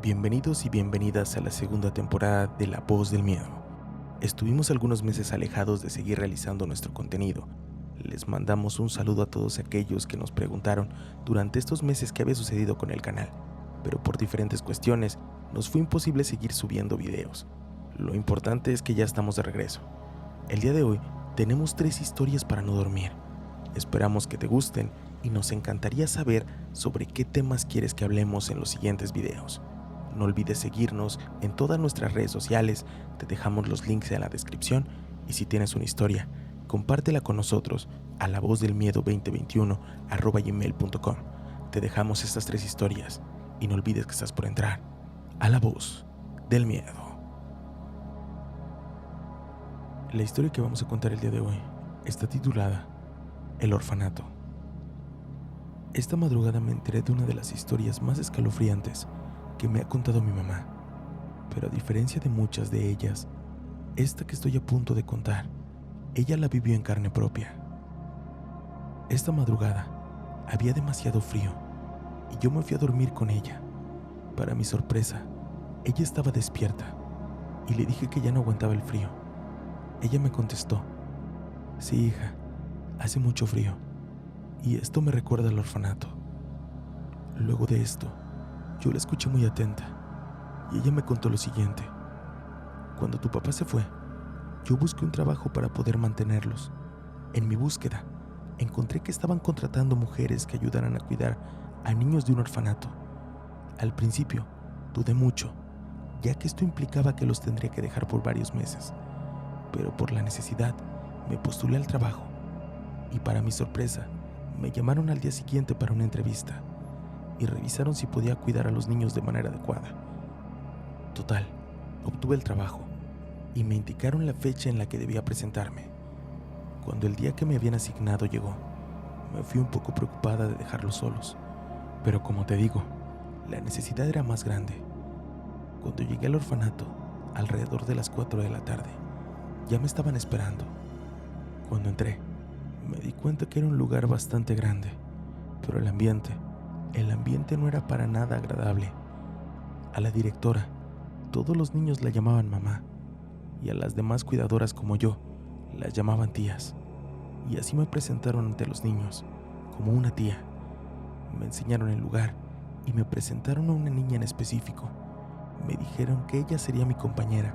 Bienvenidos y bienvenidas a la segunda temporada de La Voz del Miedo. Estuvimos algunos meses alejados de seguir realizando nuestro contenido. Les mandamos un saludo a todos aquellos que nos preguntaron durante estos meses qué había sucedido con el canal, pero por diferentes cuestiones nos fue imposible seguir subiendo videos. Lo importante es que ya estamos de regreso. El día de hoy tenemos 3 historias para no dormir. Esperamos que te gusten y nos encantaría saber sobre qué temas quieres que hablemos en los siguientes videos. No olvides seguirnos en todas nuestras redes sociales, te dejamos los links en la descripción y si tienes una historia, compártela con nosotros a lavozdelmiedo2021@gmail.com. Te dejamos estas 3 historias y no olvides que estás por entrar a La Voz del Miedo. La historia que vamos a contar el día de hoy está titulada El orfanato. Esta madrugada me enteré de una de las historias más escalofriantes que me ha contado mi mamá, pero a diferencia de muchas de ellas, esta que estoy a punto de contar, ella la vivió en carne propia. Esta madrugada había demasiado frío y yo me fui a dormir con ella. Para mi sorpresa, ella estaba despierta y le dije que ya no aguantaba el frío. Ella me contestó: "Sí, hija, hace mucho frío y esto me recuerda al orfanato". Luego de esto, yo la escuché muy atenta y ella me contó lo siguiente: "Cuando tu papá se fue, yo busqué un trabajo para poder mantenerlos. En mi búsqueda, encontré que estaban contratando mujeres que ayudaran a cuidar a niños de un orfanato. Al principio, dudé mucho, ya que esto implicaba que los tendría que dejar por varios meses, pero por la necesidad me postulé al trabajo y para mi sorpresa, me llamaron al día siguiente para una entrevista y revisaron si podía cuidar a los niños de manera adecuada. Total, obtuve el trabajo y me indicaron la fecha en la que debía presentarme. Cuando el día que me habían asignado llegó, me fui un poco preocupada de dejarlos solos, pero como te digo, la necesidad era más grande. Cuando llegué al orfanato, alrededor de las 4 de la tarde, ya me estaban esperando. Cuando entré, me di cuenta que era un lugar bastante grande, pero el ambiente no era para nada agradable. A la directora, todos los niños la llamaban mamá, y a las demás cuidadoras como yo, las llamaban tías. Y así me presentaron ante los niños, como una tía. Me enseñaron el lugar y me presentaron a una niña en específico. Me dijeron que ella sería mi compañera.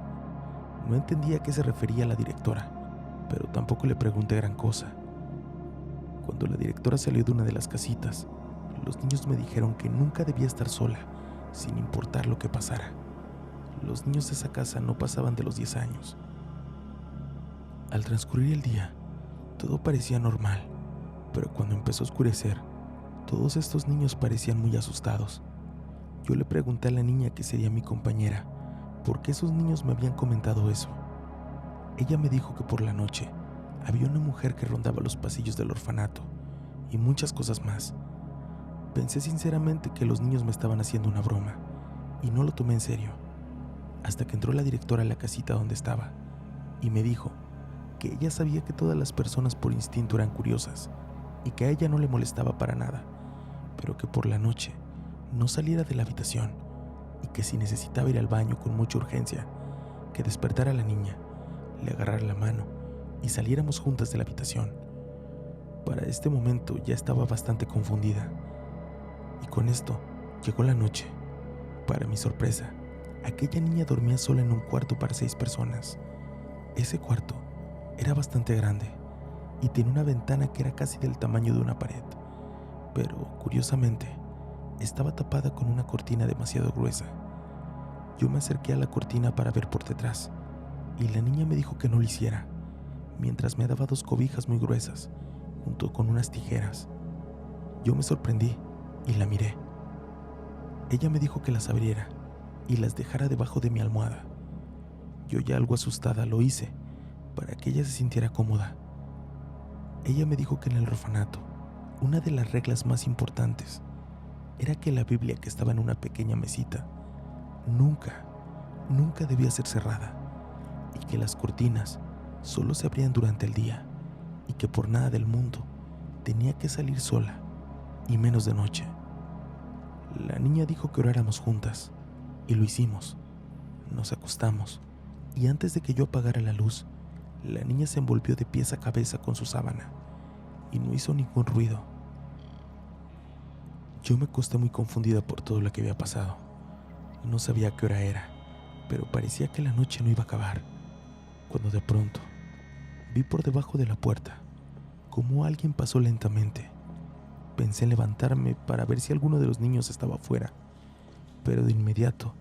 No entendía a qué se refería la directora, pero tampoco le pregunté gran cosa. Cuando la directora salió de una de las casitas, los niños me dijeron que nunca debía estar sola, sin importar lo que pasara. Los niños de esa casa no pasaban de los 10 años. Al transcurrir el día, todo parecía normal, pero cuando empezó a oscurecer, todos estos niños parecían muy asustados. Yo le pregunté a la niña que sería mi compañera, ¿por qué esos niños me habían comentado eso? Ella me dijo que por la noche había una mujer que rondaba los pasillos del orfanato y muchas cosas más. Pensé sinceramente que los niños me estaban haciendo una broma y no lo tomé en serio, hasta que entró la directora a la casita donde estaba y me dijo que ella sabía que todas las personas por instinto eran curiosas y que a ella no le molestaba para nada, pero que por la noche no saliera de la habitación y que si necesitaba ir al baño con mucha urgencia, que despertara a la niña, le agarrara la mano y saliéramos juntas de la habitación. Para este momento ya estaba bastante confundida. Y con esto llegó la noche. Para mi sorpresa, aquella niña dormía sola en un cuarto para 6 personas. Ese cuarto era bastante grande y tenía una ventana que era casi del tamaño de una pared, pero curiosamente estaba tapada con una cortina demasiado gruesa. Yo me acerqué a la cortina para ver por detrás y la niña me dijo que no lo hiciera, mientras me daba 2 cobijas muy gruesas junto con unas tijeras. Yo me sorprendí y la miré. Ella me dijo que las abriera y las dejara debajo de mi almohada. Yo, ya algo asustada, lo hice para que ella se sintiera cómoda. Ella me dijo que en el orfanato, una de las reglas más importantes era que la Biblia que estaba en una pequeña mesita nunca debía ser cerrada y que las cortinas solo se abrían durante el día y que por nada del mundo tenía que salir sola y menos de noche. La niña dijo que oráramos juntas Y lo hicimos. Nos acostamos, y antes de que yo apagara la luz, la niña se envolvió de pies a cabeza con su sábana, y no hizo ningún ruido. Yo me acosté muy confundida por todo lo que había pasado. No sabía qué hora era, pero parecía que la noche no iba a acabar, cuando de pronto vi por debajo de la puerta cómo alguien pasó lentamente. Pensé en levantarme para ver si alguno de los niños estaba afuera, pero de inmediato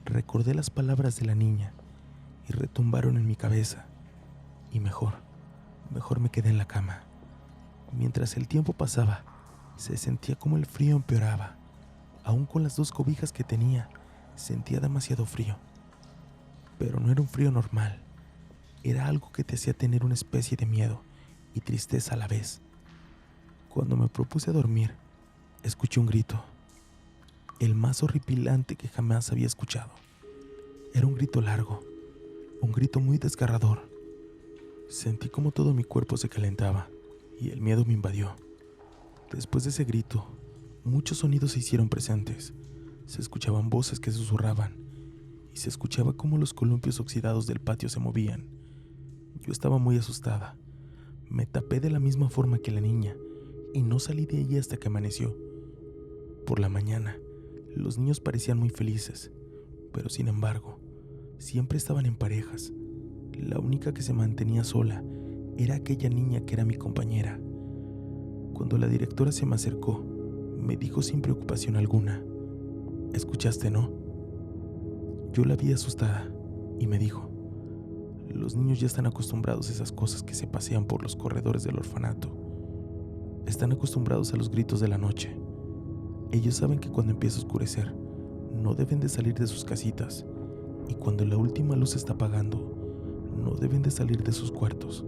recordé las palabras de la niña y retumbaron en mi cabeza. Y mejor me quedé en la cama. Mientras el tiempo pasaba, se sentía como el frío empeoraba. Aún con las 2 cobijas que tenía, sentía demasiado frío. Pero no era un frío normal. Era algo que te hacía tener una especie de miedo y tristeza a la vez. Cuando me propuse a dormir, escuché un grito, el más horripilante que jamás había escuchado. Era un grito largo, un grito muy desgarrador. Sentí como todo mi cuerpo se calentaba y el miedo me invadió. Después de ese grito, muchos sonidos se hicieron presentes. Se escuchaban voces que susurraban y se escuchaba cómo los columpios oxidados del patio se movían. Yo estaba muy asustada. Me tapé de la misma forma que la niña y no salí de allí hasta que amaneció. Por la mañana, los niños parecían muy felices, pero sin embargo, siempre estaban en parejas. La única que se mantenía sola era aquella niña que era mi compañera. Cuando la directora se me acercó, me dijo sin preocupación alguna: ¿escuchaste, no? Yo la vi asustada y me dijo: los niños ya están acostumbrados a esas cosas que se pasean por los corredores del orfanato. Están acostumbrados a los gritos de la noche. Ellos saben que cuando empieza a oscurecer, no deben de salir de sus casitas, y cuando la última luz se está apagando, no deben de salir de sus cuartos.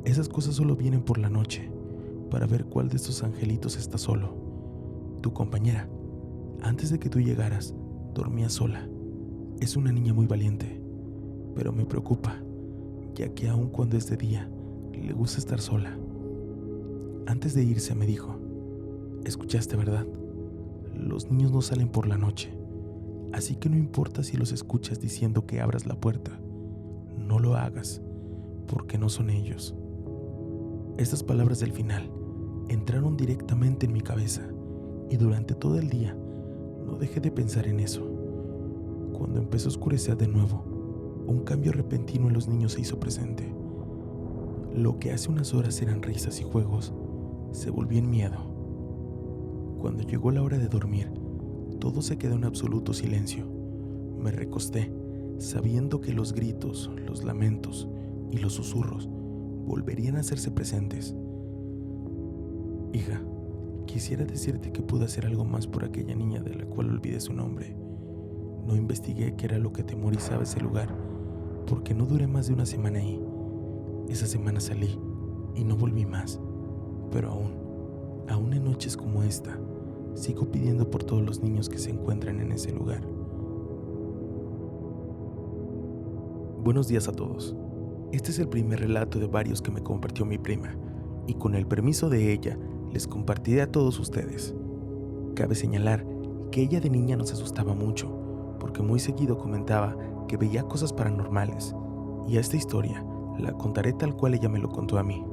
Esas cosas solo vienen por la noche, para ver cuál de estos angelitos está solo. Tu compañera, antes de que tú llegaras, dormía sola. Es una niña muy valiente, pero me preocupa, ya que aun cuando es de día, le gusta estar sola. Antes de irse me dijo: ¿escuchaste, verdad? Los niños no salen por la noche, así que no importa si los escuchas diciendo que abras la puerta. No lo hagas, porque no son ellos. Estas palabras del final entraron directamente en mi cabeza y durante todo el día no dejé de pensar en eso. Cuando empezó a oscurecer de nuevo, un cambio repentino en los niños se hizo presente. Lo que hace unas horas eran risas y juegos, se volvió en miedo. Cuando llegó la hora de dormir, todo se quedó en absoluto silencio. Me recosté, sabiendo que los gritos, los lamentos y los susurros volverían a hacerse presentes. Hija, quisiera decirte que pude hacer algo más por aquella niña de la cual olvidé su nombre. No investigué qué era lo que atemorizaba ese lugar, porque no duré más de una semana ahí. Esa semana salí y no volví más. Pero aún en noches como esta, sigo pidiendo por todos los niños que se encuentran en ese lugar. Buenos días a todos. Este es el primer relato de varios que me compartió mi prima, y con el permiso de ella, les compartiré a todos ustedes. Cabe señalar que ella de niña nos asustaba mucho, porque muy seguido comentaba que veía cosas paranormales, y esta historia la contaré tal cual ella me lo contó a mí.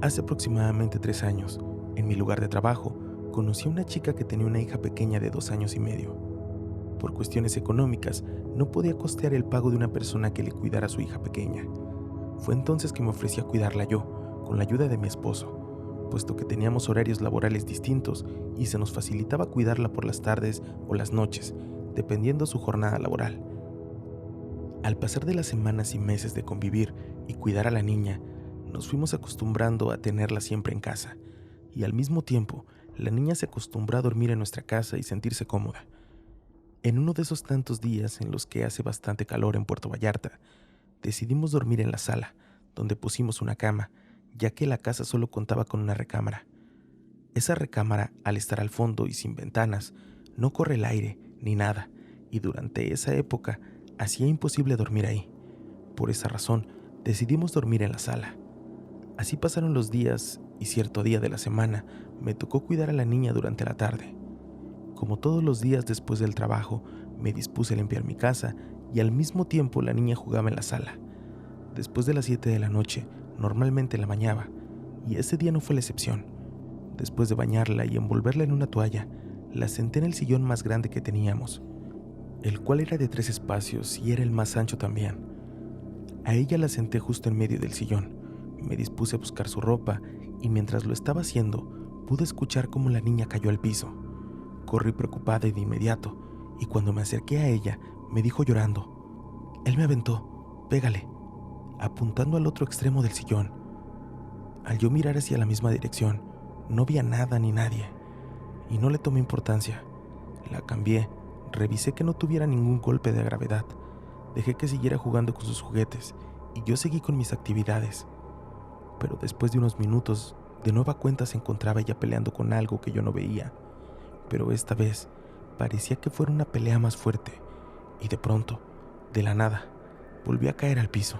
Hace aproximadamente 3 años, en mi lugar de trabajo, conocí a una chica que tenía una hija pequeña de 2 años y medio. Por cuestiones económicas, no podía costear el pago de una persona que le cuidara a su hija pequeña. Fue entonces que me ofrecí a cuidarla yo, con la ayuda de mi esposo, puesto que teníamos horarios laborales distintos y se nos facilitaba cuidarla por las tardes o las noches, dependiendo su jornada laboral. Al pasar de las semanas y meses de convivir y cuidar a la niña, nos fuimos acostumbrando a tenerla siempre en casa, y al mismo tiempo, la niña se acostumbró a dormir en nuestra casa y sentirse cómoda. En uno de esos tantos días en los que hace bastante calor en Puerto Vallarta, decidimos dormir en la sala, donde pusimos una cama, ya que la casa solo contaba con una recámara. Esa recámara, al estar al fondo y sin ventanas, no corre el aire ni nada, y durante esa época hacía imposible dormir ahí. Por esa razón, decidimos dormir en la sala. Así pasaron los días y cierto día de la semana me tocó cuidar a la niña durante la tarde. Como todos los días después del trabajo, me dispuse a limpiar mi casa y al mismo tiempo la niña jugaba en la sala. Después de las 7 de la noche, normalmente la bañaba, y ese día no fue la excepción. Después de bañarla y envolverla en una toalla, la senté en el sillón más grande que teníamos, el cual era de 3 espacios y era el más ancho también. A ella la senté justo en medio del sillón. Me dispuse a buscar su ropa y mientras lo estaba haciendo, pude escuchar cómo la niña cayó al piso. Corrí preocupada y de inmediato, y cuando me acerqué a ella, me dijo llorando: «Él me aventó, pégale», apuntando al otro extremo del sillón. Al yo mirar hacia la misma dirección, no vi a nada ni nadie, y no le tomé importancia. La cambié, revisé que no tuviera ningún golpe de gravedad, dejé que siguiera jugando con sus juguetes, y yo seguí con mis actividades. Pero después de unos minutos, de nueva cuenta se encontraba ella peleando con algo que yo no veía, pero esta vez parecía que fuera una pelea más fuerte, y de pronto, de la nada, volvió a caer al piso.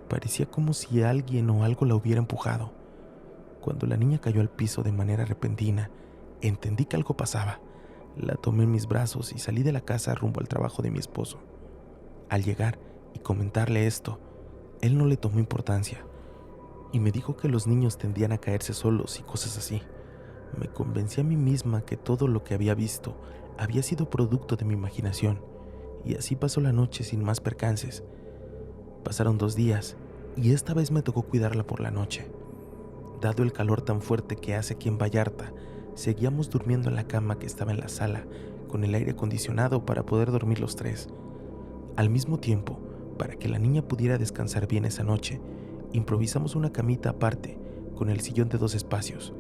Parecía como si alguien o algo la hubiera empujado. Cuando la niña cayó al piso de manera repentina, entendí que algo pasaba. La tomé en mis brazos y salí de la casa rumbo al trabajo de mi esposo. Al llegar y comentarle esto, él no le tomó importancia y me dijo que los niños tendían a caerse solos y cosas así. Me convencí a mí misma que todo lo que había visto había sido producto de mi imaginación, y así pasó la noche sin más percances. Pasaron 2 días y esta vez me tocó cuidarla por la noche. Dado el calor tan fuerte que hace aquí en Vallarta, seguíamos durmiendo en la cama que estaba en la sala, con el aire acondicionado para poder dormir los 3. Al mismo tiempo, para que la niña pudiera descansar bien esa noche, improvisamos una camita aparte, con el sillón de 2 espacios.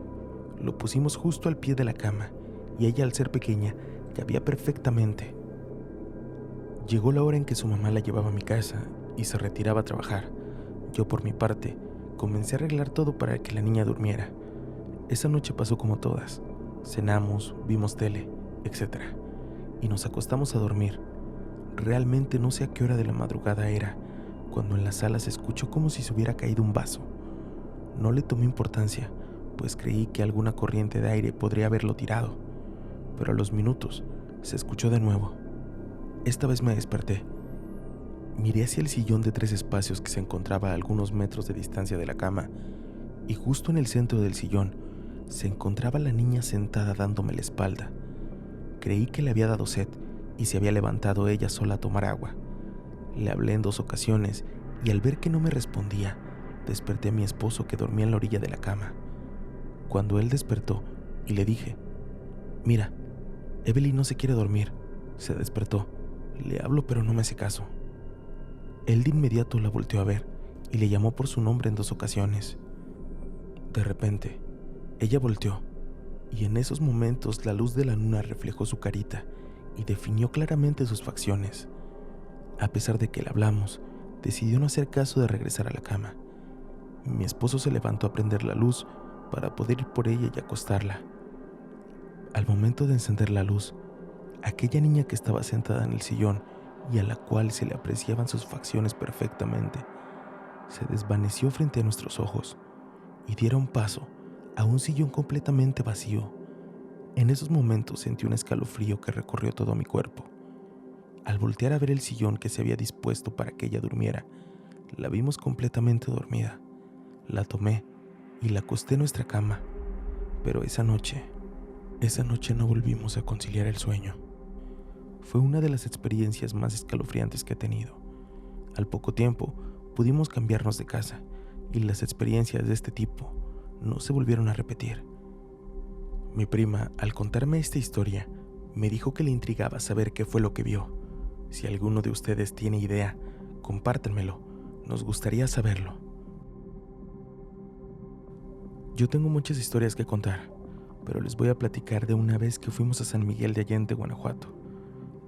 Lo pusimos justo al pie de la cama, y ella, al ser pequeña, cabía perfectamente. Llegó la hora en que su mamá la llevaba a mi casa y se retiraba a trabajar. Yo, por mi parte, comencé a arreglar todo para que la niña durmiera. Esa noche pasó como todas. Cenamos, vimos tele, etc. Y nos acostamos a dormir. Realmente no sé a qué hora de la madrugada era, cuando en la sala se escuchó como si se hubiera caído un vaso. No le tomé importancia, pues creí que alguna corriente de aire podría haberlo tirado. Pero a los minutos se escuchó de nuevo. Esta vez me desperté. Miré hacia el sillón de 3 espacios que se encontraba a algunos metros de distancia de la cama, y justo en el centro del sillón se encontraba la niña sentada dándome la espalda. Creí que le había dado sed y se había levantado ella sola a tomar agua. Le hablé en 2 ocasiones y al ver que no me respondía, desperté a mi esposo, que dormía en la orilla de la cama. Cuando él despertó y le dije: «Mira, Evelyn no se quiere dormir», se despertó. Le hablo pero no me hace caso. Él de inmediato la volteó a ver y le llamó por su nombre en 2 ocasiones. De repente, ella volteó, y en esos momentos la luz de la luna reflejó su carita y definió claramente sus facciones. A pesar de que le hablamos, decidió no hacer caso de regresar a la cama. Mi esposo se levantó a prender la luz para poder ir por ella y acostarla. Al momento de encender la luz, aquella niña que estaba sentada en el sillón y a la cual se le apreciaban sus facciones perfectamente, se desvaneció frente a nuestros ojos y diera un paso a un sillón completamente vacío. En esos momentos sentí un escalofrío que recorrió todo mi cuerpo. Al voltear a ver el sillón que se había dispuesto para que ella durmiera, la vimos completamente dormida. La tomé y la acosté en nuestra cama, pero esa noche no volvimos a conciliar el sueño. Fue una de las experiencias más escalofriantes que he tenido. Al poco tiempo pudimos cambiarnos de casa y las experiencias de este tipo no se volvieron a repetir. Mi prima, al contarme esta historia, me dijo que le intrigaba saber qué fue lo que vio. Si alguno de ustedes tiene idea, compártanmelo, nos gustaría saberlo. Yo tengo muchas historias que contar, pero les voy a platicar de una vez que fuimos a San Miguel de Allende, Guanajuato.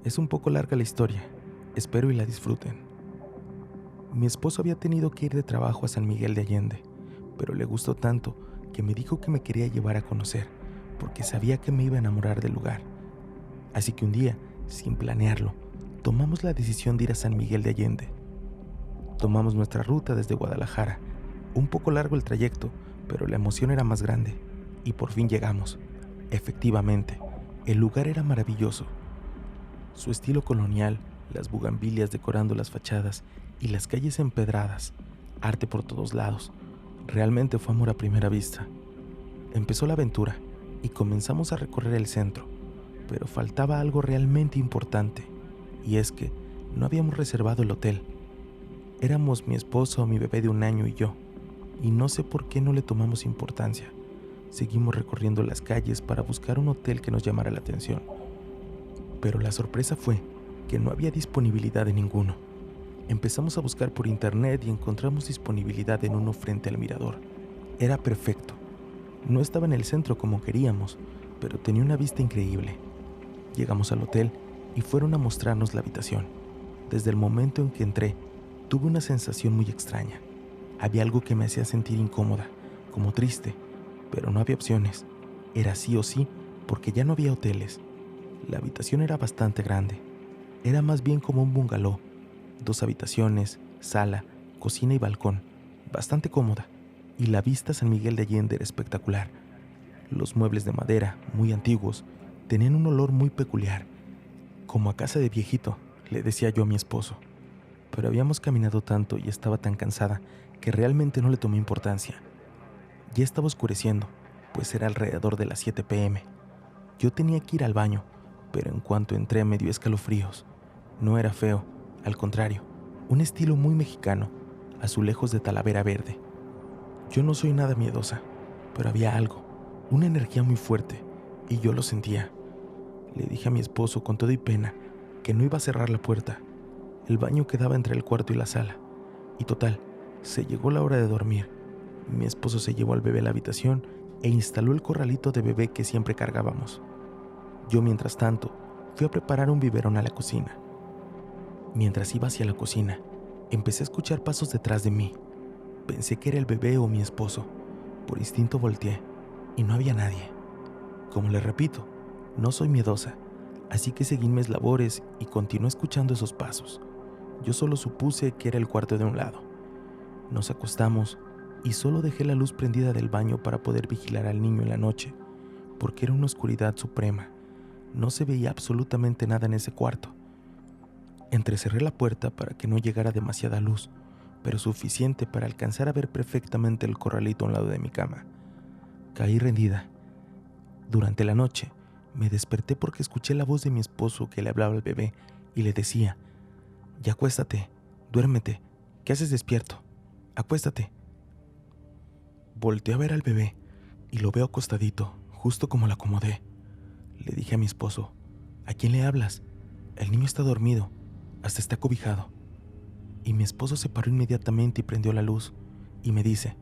Es un poco larga la historia, espero y la disfruten. Mi esposo había tenido que ir de trabajo a San Miguel de Allende, pero le gustó tanto que me dijo que me quería llevar a conocer, porque sabía que me iba a enamorar del lugar. Así que un día, sin planearlo, tomamos la decisión de ir a San Miguel de Allende. Tomamos nuestra ruta desde Guadalajara, un poco largo el trayecto, pero la emoción era más grande, y por fin llegamos, efectivamente, El lugar era maravilloso. Su estilo colonial, las bugambilias decorando las fachadas y las calles empedradas, arte por todos lados. Realmente fue amor a primera vista. Empezó la aventura y comenzamos a recorrer el centro, pero faltaba algo realmente importante, y es que no habíamos reservado el hotel. Éramos mi esposo, mi bebé de 1 año y yo, y no sé por qué no le tomamos importancia. Seguimos recorriendo las calles para buscar un hotel que nos llamara la atención, pero la sorpresa fue que no había disponibilidad de ninguno. Empezamos a buscar por internet y encontramos disponibilidad en uno frente al mirador. Era perfecto. No estaba en el centro como queríamos, pero tenía una vista increíble. Llegamos al hotel y fueron a mostrarnos la habitación. Desde el momento en que entré, tuve una sensación muy extraña. Había algo que me hacía sentir incómoda, como triste, pero no había opciones. Era sí o sí, porque ya no había hoteles. La habitación era bastante grande. Era más bien como un bungalow. 2 habitaciones, sala, cocina y balcón. Bastante cómoda. Y la vista a San Miguel de Allende era espectacular. Los muebles de madera, muy antiguos, tenían un olor muy peculiar. Como a casa de viejito, le decía yo a mi esposo. Pero habíamos caminado tanto y estaba tan cansada que realmente no le tomé importancia. Ya estaba oscureciendo, pues era alrededor de las 7 p.m. Yo tenía que ir al baño, pero en cuanto entré me dio escalofríos. No era feo, al contrario, un estilo muy mexicano, azulejos de talavera verde. Yo no soy nada miedosa, pero había algo, una energía muy fuerte, y yo lo sentía. Le dije a mi esposo con todo y pena que no iba a cerrar la puerta. El baño quedaba entre el cuarto y la sala, y total, se llegó la hora de dormir. Mi esposo se llevó al bebé a la habitación e instaló el corralito de bebé que siempre cargábamos. Yo, mientras tanto, fui a preparar un biberón a la cocina. Mientras iba hacia la cocina, empecé a escuchar pasos detrás de mí. Pensé que era el bebé o mi esposo. Por instinto volteé y no había nadie. Como les repito, no soy miedosa, así que seguí mis labores y continué escuchando esos pasos. Yo solo supuse que era el cuarto de un lado. Nos acostamos y solo dejé la luz prendida del baño para poder vigilar al niño en la noche, porque era una oscuridad suprema. No se veía absolutamente nada en ese cuarto. Entrecerré la puerta para que no llegara demasiada luz, pero suficiente para alcanzar a ver perfectamente el corralito a un lado de mi cama. Caí rendida. Durante la noche, me desperté porque escuché la voz de mi esposo que le hablaba al bebé y le decía: «Ya acuéstate, duérmete, ¿qué haces despierto? Acuéstate». Volteé a ver al bebé y lo veo acostadito, justo como lo acomodé. Le dije a mi esposo: «¿A quién le hablas? El niño está dormido, hasta está cobijado». Y mi esposo se paró inmediatamente y prendió la luz y me dice: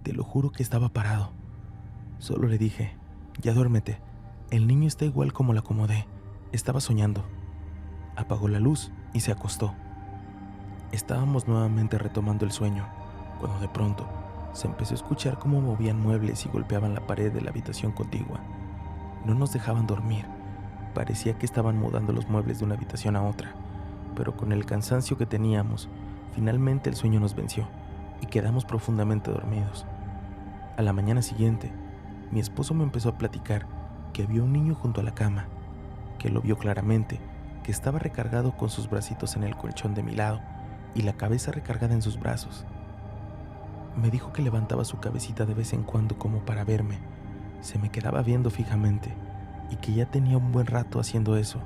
«Te lo juro que estaba parado». Solo le dije: «Ya duérmete, el niño está igual como lo acomodé, estaba soñando». Apagó la luz y se acostó. Estábamos nuevamente retomando el sueño, cuando de pronto se empezó a escuchar cómo movían muebles y golpeaban la pared de la habitación contigua. No nos dejaban dormir, parecía que estaban mudando los muebles de una habitación a otra, pero con el cansancio que teníamos, finalmente el sueño nos venció y quedamos profundamente dormidos. A la mañana siguiente, mi esposo me empezó a platicar que vio un niño junto a la cama, que lo vio claramente, que estaba recargado con sus bracitos en el colchón de mi lado y la cabeza recargada en sus brazos. Me dijo que levantaba su cabecita de vez en cuando como para verme, se me quedaba viendo fijamente y que ya tenía un buen rato haciendo eso.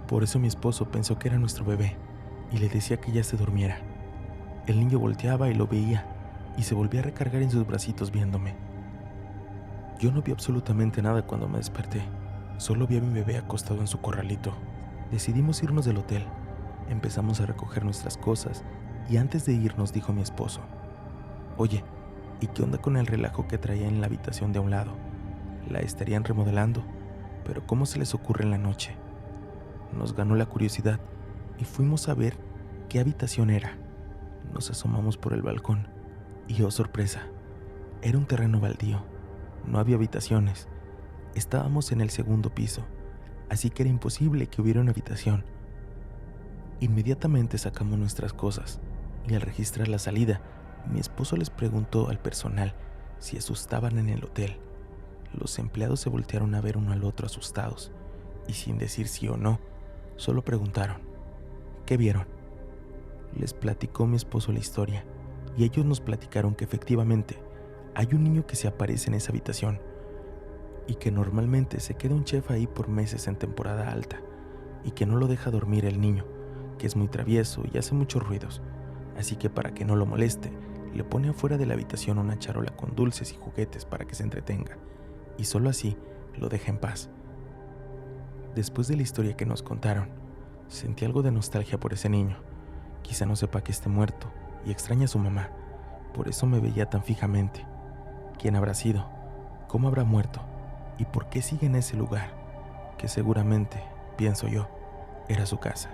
Por eso mi esposo pensó que era nuestro bebé y le decía que ya se durmiera. El niño volteaba y lo veía y se volvía a recargar en sus bracitos viéndome. Yo no vi absolutamente nada cuando me desperté, solo vi a mi bebé acostado en su corralito. Decidimos irnos del hotel, empezamos a recoger nuestras cosas y antes de irnos dijo mi esposo: «Oye, ¿y qué onda con el relajo que traía en la habitación de a un lado? La estarían remodelando, pero ¿cómo se les ocurre en la noche?». Nos ganó la curiosidad y fuimos a ver qué habitación era. Nos asomamos por el balcón y, oh sorpresa, era un terreno baldío. No había habitaciones. Estábamos en el 2.º piso, así que era imposible que hubiera una habitación. Inmediatamente sacamos nuestras cosas y al registrar la salida, mi esposo les preguntó al personal si asustaban en el hotel. Los empleados se voltearon a ver uno al otro asustados y sin decir sí o no, solo preguntaron: ¿qué vieron? Les platicó mi esposo la historia y ellos nos platicaron que efectivamente hay un niño que se aparece en esa habitación y que normalmente se queda un chef ahí por meses en temporada alta y que no lo deja dormir el niño, que es muy travieso y hace muchos ruidos, así que para que no lo moleste, le pone afuera de la habitación una charola con dulces y juguetes para que se entretenga, y solo así lo deja en paz. Después de la historia que nos contaron, sentí algo de nostalgia por ese niño. Quizá no sepa que esté muerto y extraña a su mamá, por eso me veía tan fijamente. ¿Quién habrá sido? ¿Cómo habrá muerto? ¿Y por qué sigue en ese lugar? Que seguramente, pienso yo, era su casa.